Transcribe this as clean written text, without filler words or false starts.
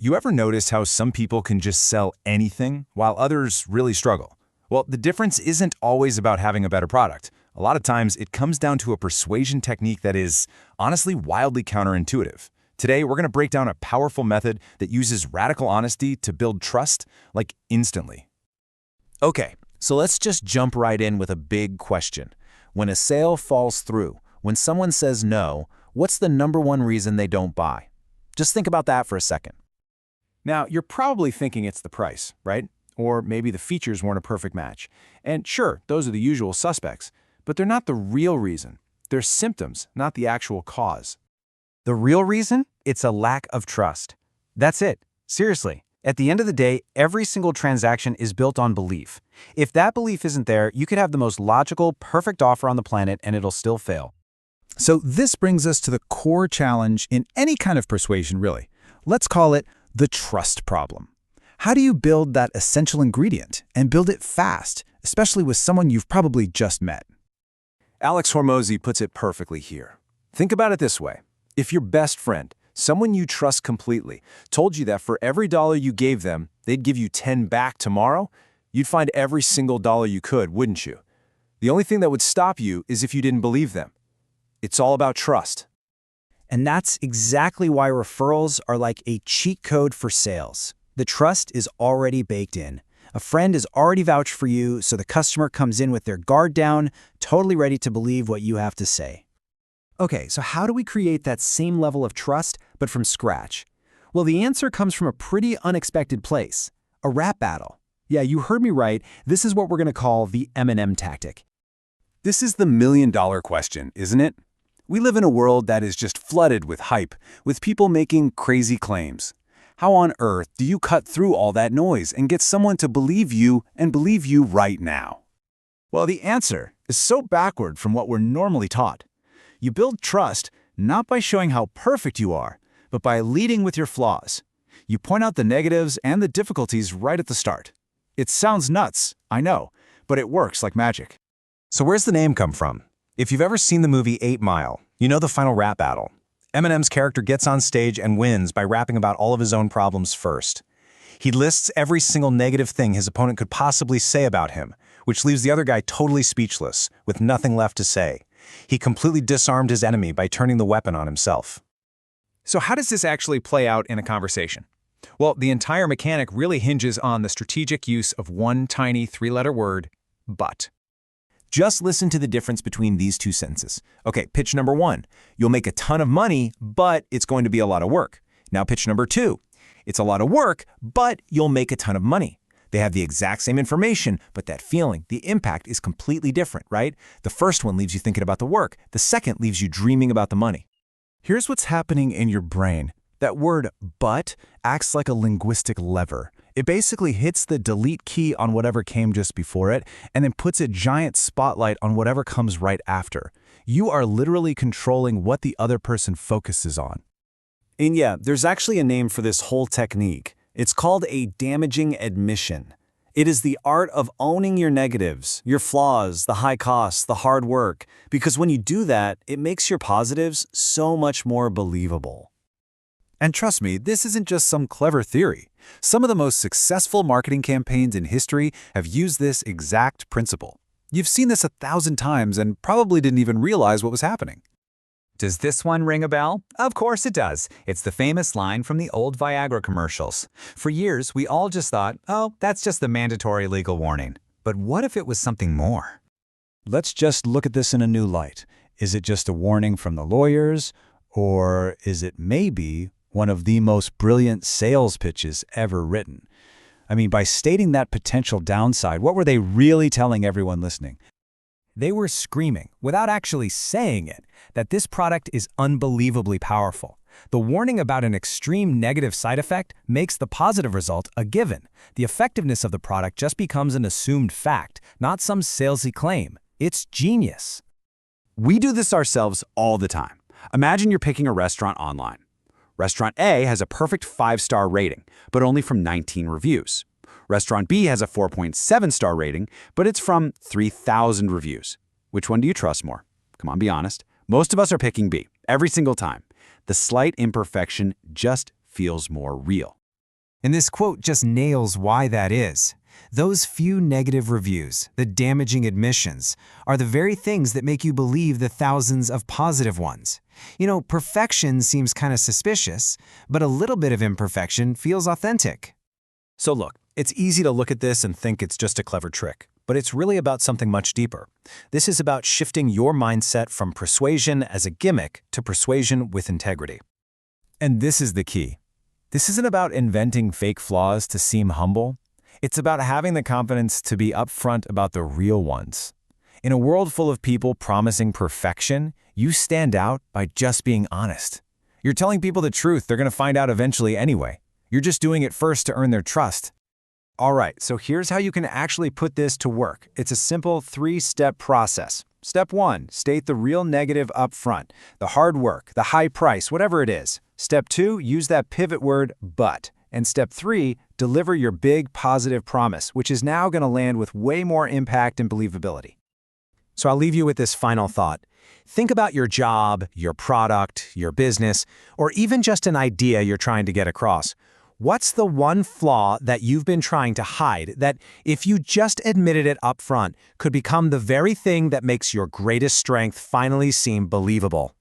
You ever notice how some people can just sell anything while others really struggle? Well, the difference isn't always about having a better product. A lot of times it comes down to a persuasion technique that is honestly wildly counterintuitive. Today, we're going to break down a powerful method that uses radical honesty to build trust, like instantly. Okay, so let's just jump right in with a big question. When a sale falls through, when someone says no, what's the number one reason they don't buy? Just think about that for a second. Now, you're probably thinking it's the price, right? Or maybe the features weren't a perfect match. And sure, those are the usual suspects, but they're not the real reason. They're symptoms, not the actual cause. The real reason? It's a lack of trust. That's it. Seriously. At the end of the day, every single transaction is built on belief. If that belief isn't there, you could have the most logical, perfect offer on the planet and it'll still fail. So this brings us to the core challenge in any kind of persuasion, really. Let's call it the trust problem. How do you build that essential ingredient and build it fast, especially with someone you've probably just met? Alex Hormozy puts it perfectly here. Think about it this way. If your best friend, someone you trust completely, told you that for every dollar you gave them, they'd give you 10 back tomorrow, you'd find every single dollar you could, wouldn't you? The only thing that would stop you is if you didn't believe them. It's all about trust. And that's exactly why referrals are like a cheat code for sales. The trust is already baked in. A friend has already vouched for you, so the customer comes in with their guard down, totally ready to believe what you have to say. Okay, so how do we create that same level of trust, but from scratch? Well, the answer comes from a pretty unexpected place. A rap battle. Yeah, you heard me right. This is what we're going to call the M&M tactic. This is the million-dollar question, isn't it? We live in a world that is just flooded with hype, with people making crazy claims. How on earth do you cut through all that noise and get someone to believe you and believe you right now? Well, the answer is so backward from what we're normally taught. You build trust not by showing how perfect you are, but by leading with your flaws. You point out the negatives and the difficulties right at the start. It sounds nuts, I know, but it works like magic. So where's the name come from? If you've ever seen the movie 8 Mile, you know the final rap battle. Eminem's character gets on stage and wins by rapping about all of his own problems first. He lists every single negative thing his opponent could possibly say about him, which leaves the other guy totally speechless, with nothing left to say. He completely disarmed his enemy by turning the weapon on himself. So how does this actually play out in a conversation? Well, the entire mechanic really hinges on the strategic use of one tiny 3-letter word, but. Just listen to the difference between these two sentences. Okay, pitch number 1. You'll make a ton of money, but it's going to be a lot of work. Now pitch number 2. It's a lot of work, but you'll make a ton of money. They have the exact same information, but that feeling, the impact is completely different, right? The first one leaves you thinking about the work. The second leaves you dreaming about the money. Here's what's happening in your brain. That word but acts like a linguistic lever. It basically hits the delete key on whatever came just before it and then puts a giant spotlight on whatever comes right after. You are literally controlling what the other person focuses on. And yeah, there's actually a name for this whole technique. It's called a damaging admission. It is the art of owning your negatives, your flaws, the high costs, the hard work, because when you do that, it makes your positives so much more believable. And trust me, this isn't just some clever theory. Some of the most successful marketing campaigns in history have used this exact principle. You've seen this 1,000 times and probably didn't even realize what was happening. Does this one ring a bell? Of course it does. It's the famous line from the old Viagra commercials. For years, we all just thought, oh, that's just the mandatory legal warning. But what if it was something more? Let's just look at this in a new light. Is it just a warning from the lawyers, or is it maybe one of the most brilliant sales pitches ever written? I mean, by stating that potential downside, what were they really telling everyone listening? They were screaming, without actually saying it, that this product is unbelievably powerful. The warning about an extreme negative side effect makes the positive result a given. The effectiveness of the product just becomes an assumed fact, not some salesy claim. It's genius. We do this ourselves all the time. Imagine you're picking a restaurant online. Restaurant A has a perfect 5-star rating, but only from 19 reviews. Restaurant B has a 4.7-star rating, but it's from 3,000 reviews. Which one do you trust more? Come on, be honest. Most of us are picking B, every single time. The slight imperfection just feels more real. And this quote just nails why that is. Those few negative reviews, the damaging admissions, are the very things that make you believe the thousands of positive ones. You know, perfection seems kind of suspicious, but a little bit of imperfection feels authentic. So look, it's easy to look at this and think it's just a clever trick, but it's really about something much deeper. This is about shifting your mindset from persuasion as a gimmick to persuasion with integrity. And this is the key. This isn't about inventing fake flaws to seem humble. It's about having the confidence to be upfront about the real ones. In a world full of people promising perfection, you stand out by just being honest. You're telling people the truth they're going to find out eventually anyway. You're just doing it first to earn their trust. All right, so here's how you can actually put this to work. It's a simple 3-step process. Step 1, state the real negative up front, the hard work, the high price, whatever it is. Step 2, use that pivot word, but. And step 3, deliver your big positive promise, which is now going to land with way more impact and believability. So I'll leave you with this final thought. Think about your job, your product, your business, or even just an idea you're trying to get across. What's the one flaw that you've been trying to hide that, if you just admitted it up front, could become the very thing that makes your greatest strength finally seem believable?